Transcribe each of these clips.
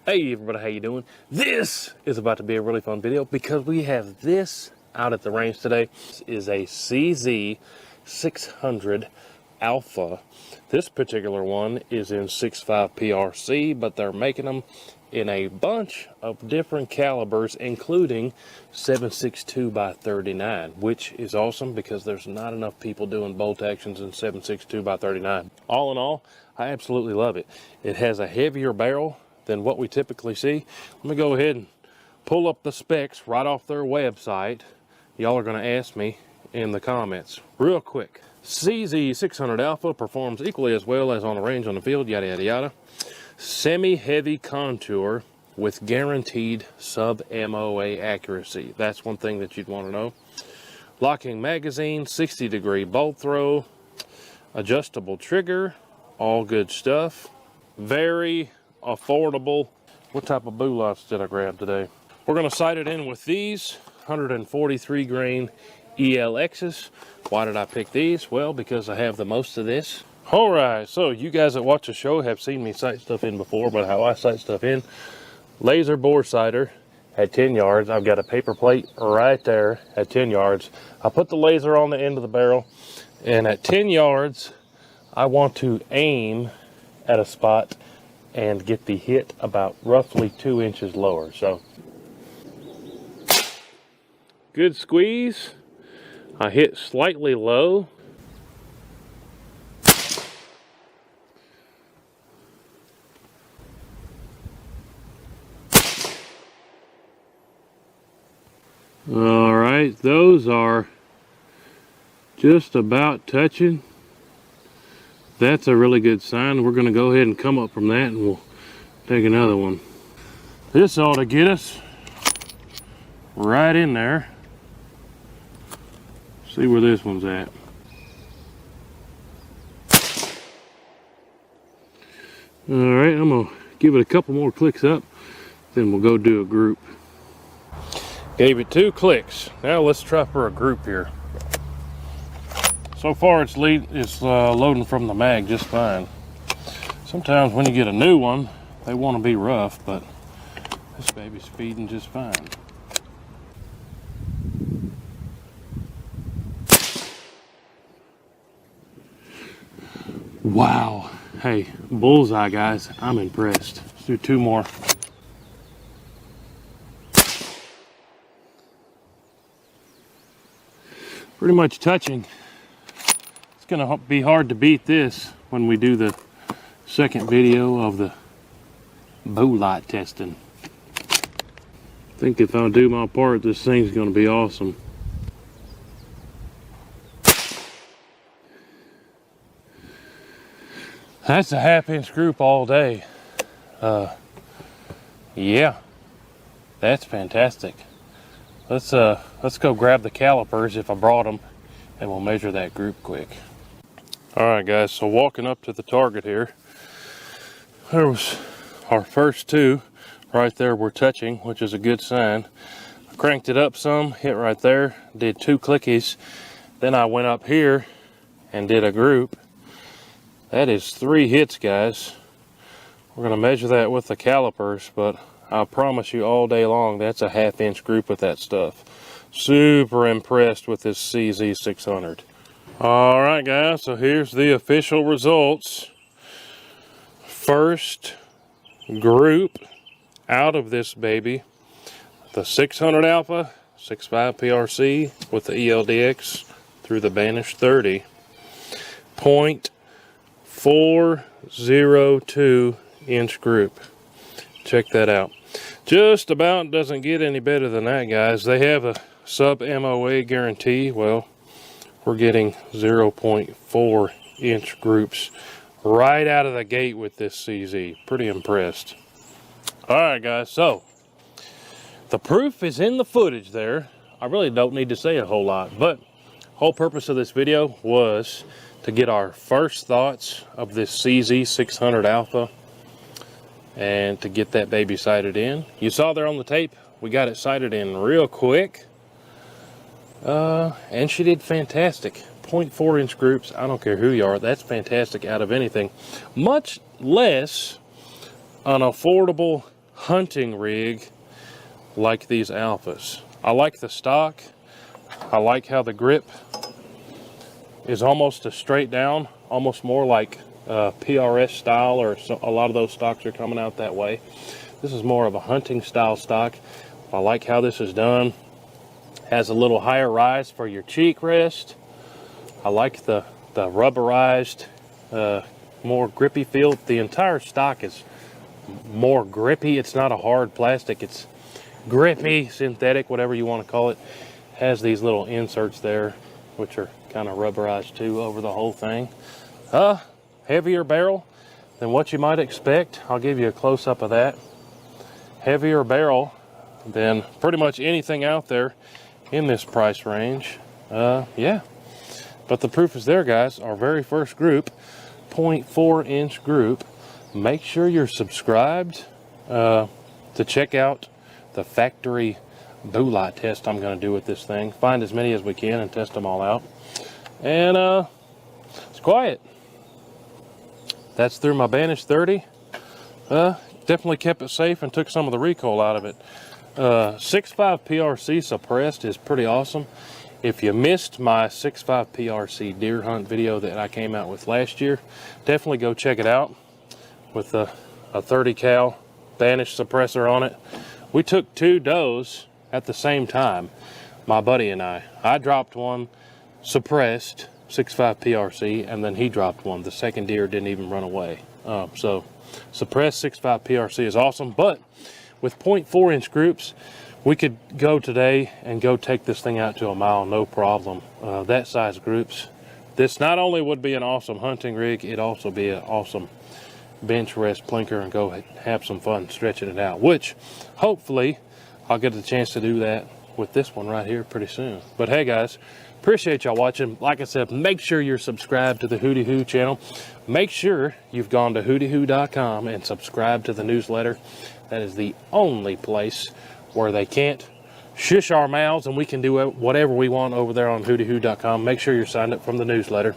Hey everybody, how you doing? This is about to be a really fun video because we have this out at the range today. This is a CZ 600 Alpha. This particular one is in 6.5 PRC, but they're making them in a bunch of different calibers, including 7.62 by 39, which is awesome because there's not enough people doing bolt actions in 7.62 by 39. All in all, I absolutely love it. It has a heavier barrel than what we typically see. Let me go ahead and pull up the specs right off their website. Y'all are going to ask me in the comments real quick. CZ 600 Alpha performs equally as well as on the range on the field, yada yada yada. Semi-heavy contour with guaranteed sub-MOA accuracy. That's one thing that you'd want to know. Locking magazine, 60-degree bolt throw, adjustable trigger, all good stuff. Very affordable. What type of boulots did I grab today? We're going to sight it in with these 143 grain ELXs. Why did I pick these? Well, because I have the most of this. All right, so you guys that watch the show have seen me sight stuff in before, but how I sight stuff in: laser bore sighter at 10 yards. I've got a paper plate right there at 10 yards. I put the laser on the end of the barrel, and at 10 yards I want to aim at a spot and get the hit about roughly 2 inches lower. So good squeeze. I hit slightly low. All right, those are just about touching. That's a really good sign. We're going to go ahead and come up from that and we'll take another one. This ought to get us right in there. See where this one's at. All right, I'm going to give it a couple more clicks up, then we'll go do a group. Gave it 2 clicks. Now let's try for a group here. So far it's loading from the mag just fine. Sometimes when you get a new one, they want to be rough, but this baby's feeding just fine. Wow. Hey, bullseye guys, I'm impressed. Let's do 2 more. Pretty much touching. It's gonna be hard to beat this when we do the second video of the boulot testing. I think if I do my part, this thing's gonna be awesome. That's a 1/2 inch group all day. Yeah, that's fantastic. Let's go grab the calipers if I brought them, and we'll measure that group quick. All right, guys. So walking up to the target here, there was our first 2 right there. We're touching, which is a good sign. I cranked it up some, hit right there, did 2 clickies. Then I went up here and did a group. That is 3 hits, guys. We're gonna measure that with the calipers, but I promise you all day long, that's a 1/2 inch group with that stuff. Super impressed with this CZ 600. All right, guys, so here's the official results. First group out of this baby, the 600 Alpha, 6.5 PRC with the ELDX through the Banish 30. 0.402 inch group. Check that out. Just about doesn't get any better than that, guys. They have a sub-MOA guarantee. Well, we're getting 0.4 inch groups right out of the gate with this CZ. Pretty impressed. All right, guys, so the proof is in the footage there. I really don't need to say a whole lot, but whole purpose of this video was to get our first thoughts of this CZ 600 Alpha and to get that baby sighted in. You saw there on the tape, we got it sighted in real quick. And she did fantastic. 0.4 inch groups, I don't care who you are, that's fantastic out of anything. Much less an affordable hunting rig like these Alphas. I like the stock. I like how the grip is almost a straight down, almost more like PRS style, or a lot of those stocks are coming out that way. This is more of a hunting style stock. I like how this is done. Has a little higher rise for your cheek rest. I like the rubberized, more grippy feel. The entire stock is more grippy. It's not a hard plastic. It's grippy, synthetic, whatever you want to call it. Has these little inserts there, which are kind of rubberized too over the whole thing. Heavier barrel than what you might expect. I'll give you a close-up of that. Heavier barrel than pretty much anything out there in this price range. Yeah. But the proof is there, guys. Our very first group, 0.4-inch group. Make sure you're subscribed to check out the factory boolite test I'm going to do with this thing. Find as many as we can and test them all out. And it's quiet. That's through my Banish 30. Definitely kept it safe and took some of the recoil out of it. 6.5 PRC suppressed is pretty awesome. If you missed my 6.5 PRC deer hunt video that I came out with last year, definitely go check it out with a 30 cal Banish suppressor on it. We took 2 does at the same time, my buddy and I. I dropped one suppressed 6.5 PRC, and then he dropped one. The second deer didn't even run away. So suppressed 6.5 PRC is awesome, but with 0.4-inch groups, we could go today and go take this thing out to a mile, no problem. That size groups. This not only would be an awesome hunting rig, it'd also be an awesome bench rest plinker and go have some fun stretching it out, which hopefully I'll get the chance to do that with this one right here pretty soon. But hey guys, appreciate y'all watching. Like I said, make sure you're subscribed to the WHOTEEWHO channel. Make sure you've gone to WHOTEEWHO.com and subscribed to the newsletter. That is the only place where they can't shush our mouths and we can do whatever we want over there on WHOTEEWHO.com. Make sure you're signed up from the newsletter.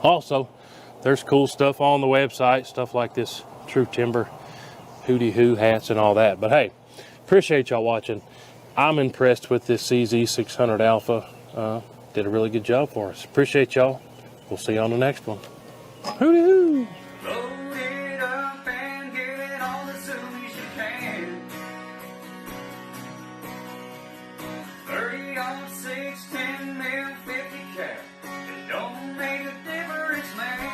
Also, there's cool stuff on the website, stuff like this True Timber, WHOTEEWHO hats and all that. But hey, appreciate y'all watching. I'm impressed with this CZ600 Alpha. Did a really good job for us. Appreciate y'all. We'll see you on the next one. WHOTEEWHO! Load it up and get it on as soon as you can. 30 on 6, 10 mil, 50 cal. It don't make a difference, man.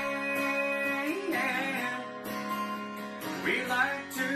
We like to